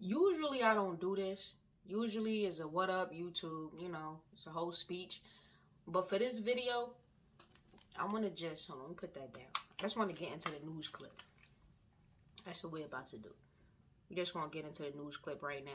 Usually I don't do this. Usually it's a what up YouTube, it's a whole speech. But for this video, I want to just, hold on, let me put that down. I just want to get into the news clip. That's what we're about to do. We just want to get into the news clip right now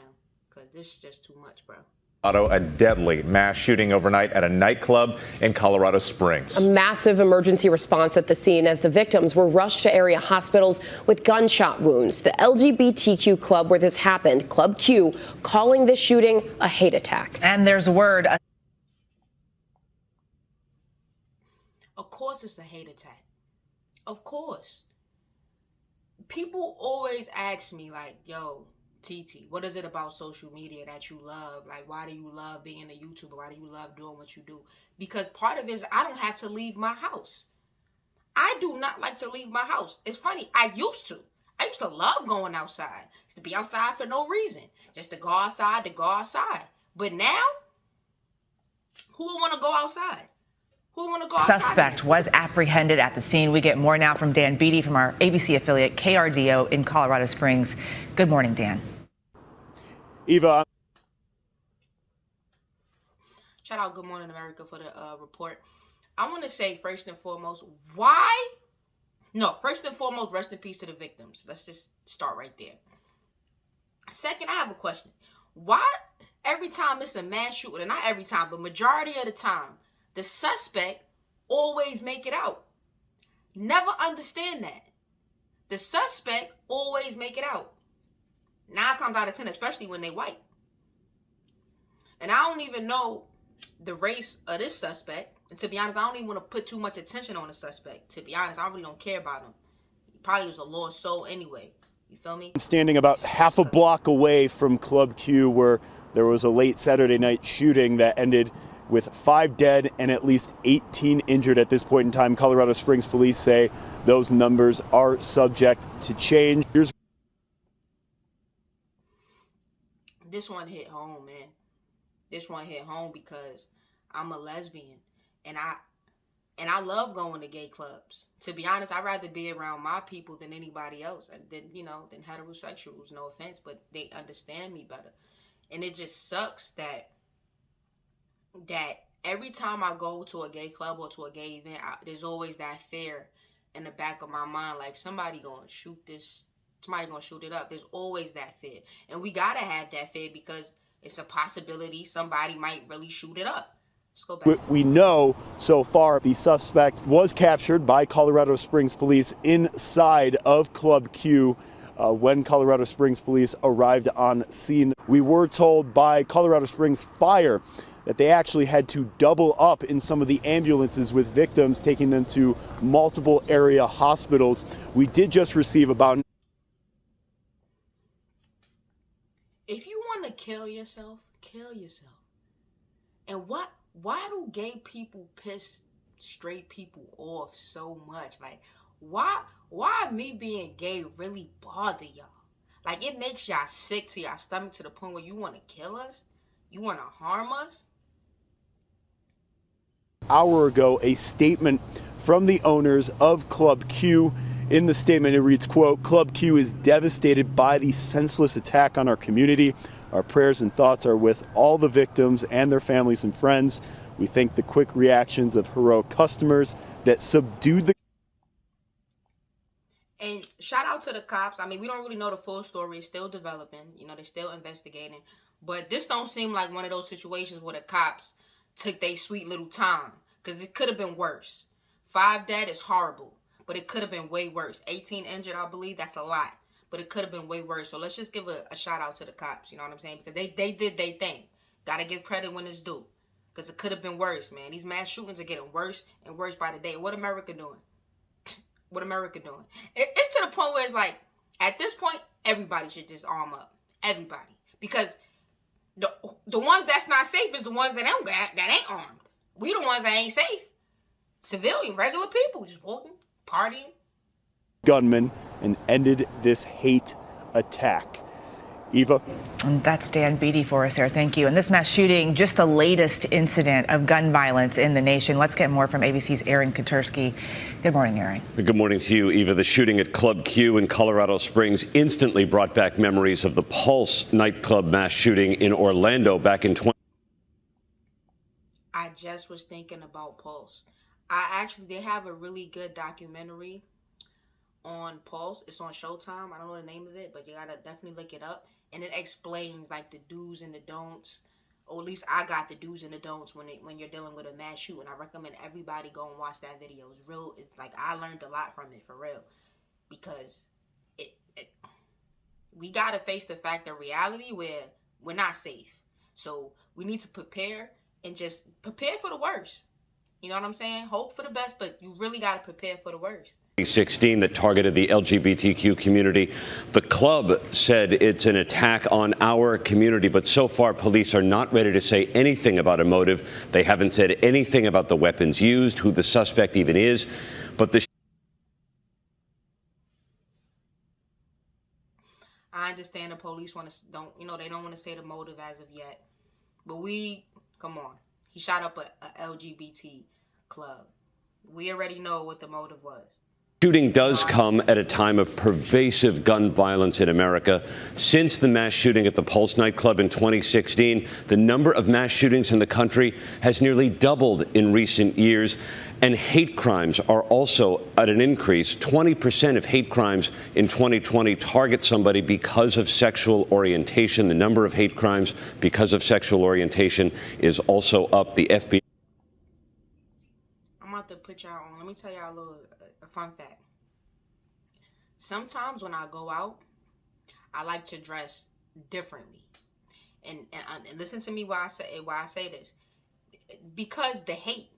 because this is just too much, bro. A deadly mass shooting overnight at a nightclub in Colorado Springs. A massive emergency response at the scene as the victims were rushed to area hospitals with gunshot wounds. The LGBTQ club where this happened, Club Q, calling this shooting a hate attack. And there's word. Of course it's a hate attack. Of course. People always ask me like, yo, TT, what is it about social media that you love? Like, why do you love being a YouTuber? Why do you love doing what you do? Because part of it is I don't have to leave my house. I do not like to leave my house. It's funny. I used to love going outside. I used to be outside for no reason. Just to go outside, But now, who would want to go outside? Suspect was apprehended at the scene. We get more now from Dan Beatty from our ABC affiliate KRDO in Colorado Springs. Good morning, Dan. Eva. Shout out Good Morning America for the report. I want to say first and foremost, rest in peace to the victims. Let's just start right there. Second, I have a question. Why every time it's a mass shooting, and not every time, but majority of the time, the suspect always make it out? Never understand that. The suspect always make it out. 9 times out of 10, especially when they white. And I don't even know the race of this suspect. And to be honest, I don't even want to put too much attention on the suspect. To be honest, I really don't care about him. He probably was a lost soul anyway. You feel me? I'm standing about half a block away from Club Q, where there was a late Saturday night shooting that ended with 5 dead and at least 18 injured at this point in time. Colorado Springs police say those numbers are subject to change. This one hit home, man. This one hit home because I'm a lesbian and I love going to gay clubs. To be honest, I'd rather be around my people than anybody else, than heterosexuals, no offense, but they understand me better. And it just sucks that every time I go to a gay club or to a gay event, there's always that fear in the back of my mind, like somebody gonna shoot it up. There's always that fear. And we gotta have that fear because it's a possibility somebody might really shoot it up. Let's go back. We know so far the suspect was captured by Colorado Springs police inside of Club Q when Colorado Springs police arrived on scene. We were told by Colorado Springs Fire that they actually had to double up in some of the ambulances with victims, taking them to multiple area hospitals. We did just receive about... If you want to kill yourself, kill yourself. And why do gay people piss straight people off so much? Like, why me being gay really bother y'all? Like, it makes y'all sick to y'all stomach to the point where you want to kill us? You want to harm us? Hour ago, a statement from the owners of Club Q. In the statement, it reads, quote, "Club Q is devastated by the senseless attack on our community. Our prayers and thoughts are with all the victims and their families and friends. We thank the quick reactions of heroic customers that subdued the..." And shout out to the cops. I mean, we don't really know the full story. It's still developing. They're still investigating. But this don't seem like one of those situations where the cops took their sweet little time. Because it could have been worse. 5 dead is horrible. But it could have been way worse. 18 injured, I believe. That's a lot. But it could have been way worse. So let's just give a shout out to the cops. You know what I'm saying? Because they did their thing. Got to give credit when it's due. Because it could have been worse, man. These mass shootings are getting worse and worse by the day. What America doing? What America doing? It's to the point where it's like, at this point, everybody should just arm up. Everybody. Because the ones that's not safe is the ones that ain't armed. We the ones that ain't safe. Civilian, regular people just walking, partying. Gunman and ended this hate attack. Eva? And that's Dan Beatty for us there. Thank you. And this mass shooting, just the latest incident of gun violence in the nation. Let's get more from ABC's Aaron Katursky. Good morning, Aaron. Good morning to you, Eva. The shooting at Club Q in Colorado Springs instantly brought back memories of the Pulse nightclub mass shooting in Orlando back in 20. I just was thinking about Pulse. They have a really good documentary on Pulse. It's on Showtime. I don't know the name of it, but you gotta definitely look it up. And it explains like the do's and the don'ts. Or at least I got the do's and the don'ts when you're dealing with a mass shooting. I recommend everybody go and watch that video. It's real. It's like I learned a lot from it for real, because we gotta face the fact of reality where we're not safe. So we need to prepare and just prepare for the worst. You know what I'm saying? Hope for the best, but you really gotta prepare for the worst. 2016 that targeted the LGBTQ community. The club said it's an attack on our community, but so far police are not ready to say anything about a motive. They haven't said anything about the weapons used, who the suspect even is. But I understand the police don't want to say the motive as of yet. But come on. He shot up a LGBT club. We already know what the motive was. shooting does come at a time of pervasive gun violence in America. Since the mass shooting at the Pulse nightclub in 2016, the number of mass shootings in the country has nearly doubled in recent years. And hate crimes are also at an increase. 20% of hate crimes in 2020 target somebody because of sexual orientation. The number of hate crimes because of sexual orientation is also up. The FBI. I'm about to put y'all on. Let me tell y'all a fun fact. Sometimes when I go out, I like to dress differently. And listen to me why I say this. Because the hate.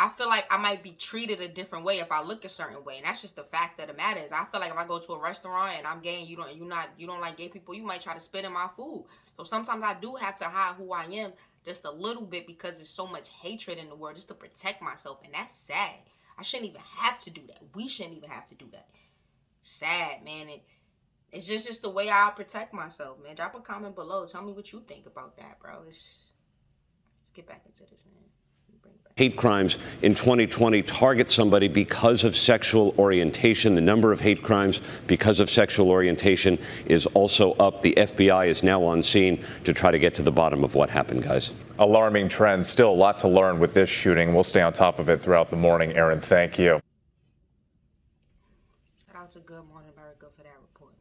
I feel like I might be treated a different way if I look a certain way, and that's just the fact of the matter is. I feel like if I go to a restaurant and I'm gay and you don't like gay people, you might try to spit in my food. So sometimes I do have to hide who I am just a little bit because there's so much hatred in the world just to protect myself, and that's sad. I shouldn't even have to do that. We shouldn't even have to do that. Sad, man. It's just the way I protect myself, man. Drop a comment below. Tell me what you think about that, bro. Let's get back into this, man. Hate crimes in 2020 target somebody because of sexual orientation. The number of hate crimes because of sexual orientation is also up. The FBI is now on scene to try to get to the bottom of what happened, guys. Alarming trends. Still a lot to learn with this shooting. We'll stay on top of it throughout the morning. Aaron, thank you. Shout out to Good Morning America for that report.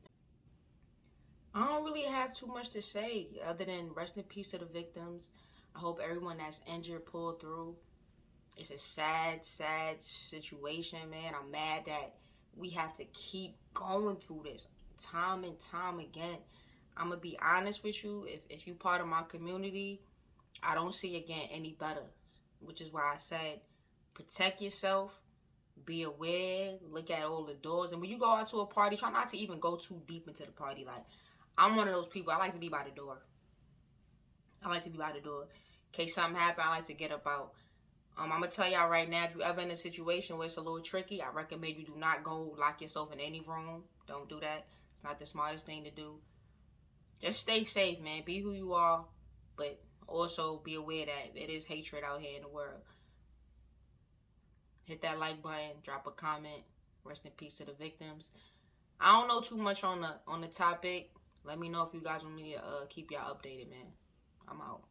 I don't really have too much to say other than rest in peace to the victims. I hope everyone that's injured pulled through. It's a sad, sad situation, man. I'm mad that we have to keep going through this time and time again. I'm going to be honest with you. If you part of my community, I don't see it getting any better, which is why I said protect yourself, be aware, look at all the doors. And when you go out to a party, try not to even go too deep into the party. Like, I'm one of those people. I like to be by the door. In case something happens, I like to get up out. I'm going to tell y'all right now, if you ever in a situation where it's a little tricky, I recommend you do not go lock yourself in any room. Don't do that. It's not the smartest thing to do. Just stay safe, man. Be who you are, but also be aware that it is hatred out here in the world. Hit that like button, drop a comment. Rest in peace to the victims. I don't know too much on the topic. Let me know if you guys want me to keep y'all updated, man. I'm out.